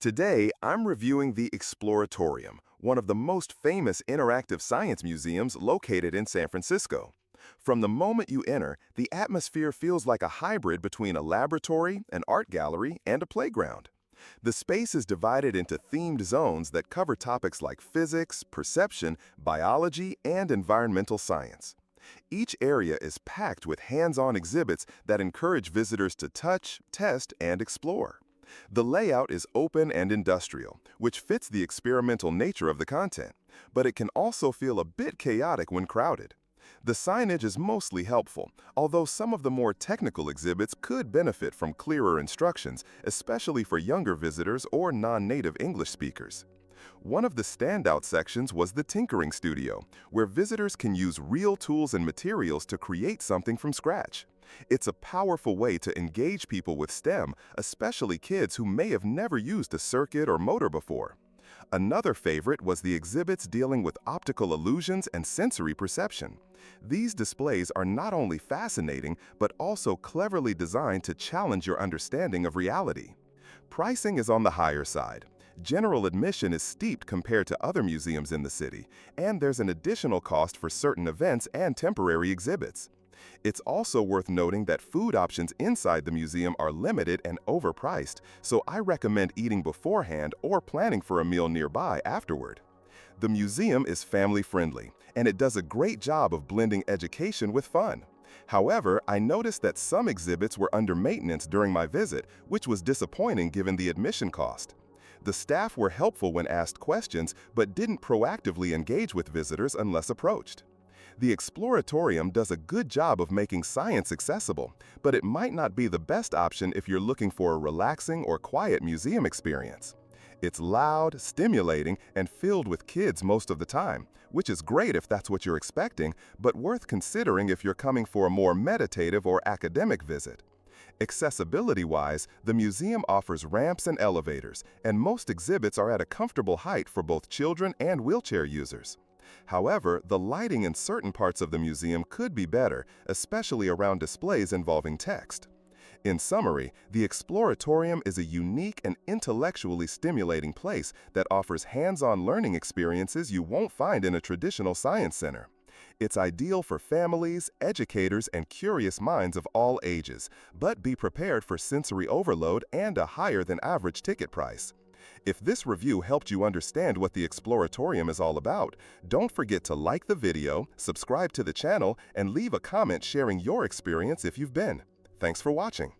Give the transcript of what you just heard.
Today, I'm reviewing the Exploratorium, one of the most famous interactive science museums located in San Francisco. From the moment you enter, the atmosphere feels like a hybrid between a laboratory, an art gallery, and a playground. The space is divided into themed zones that cover topics like physics, perception, biology, and environmental science. Each area is packed with hands-on exhibits that encourage visitors to touch, test, and explore. The layout is open and industrial, which fits the experimental nature of the content, but it can also feel a bit chaotic when crowded. The signage is mostly helpful, although some of the more technical exhibits could benefit from clearer instructions, especially for younger visitors or non-native English speakers. One of the standout sections was the Tinkering Studio, where visitors can use real tools and materials to create something from scratch. It's a powerful way to engage people with STEM, especially kids who may have never used a circuit or motor before. Another favorite was the exhibits dealing with optical illusions and sensory perception. These displays are not only fascinating, but also cleverly designed to challenge your understanding of reality. Pricing is on the higher side. General admission is steep compared to other museums in the city, and there's an additional cost for certain events and temporary exhibits. It's also worth noting that food options inside the museum are limited and overpriced, so I recommend eating beforehand or planning for a meal nearby afterward. The museum is family-friendly, and it does a great job of blending education with fun. However, I noticed that some exhibits were under maintenance during my visit, which was disappointing given the admission cost. The staff were helpful when asked questions, but didn't proactively engage with visitors unless approached. The Exploratorium does a good job of making science accessible, but it might not be the best option if you're looking for a relaxing or quiet museum experience. It's loud, stimulating, and filled with kids most of the time, which is great if that's what you're expecting, but worth considering if you're coming for a more meditative or academic visit. Accessibility-wise, the museum offers ramps and elevators, and most exhibits are at a comfortable height for both children and wheelchair users. However, the lighting in certain parts of the museum could be better, especially around displays involving text. In summary, the Exploratorium is a unique and intellectually stimulating place that offers hands-on learning experiences you won't find in a traditional science center. It's ideal for families, educators, and curious minds of all ages, but be prepared for sensory overload and a higher-than-average ticket price. If this review helped you understand what the Exploratorium is all about, don't forget to like the video, subscribe to the channel, and leave a comment sharing your experience if you've been. Thanks for watching.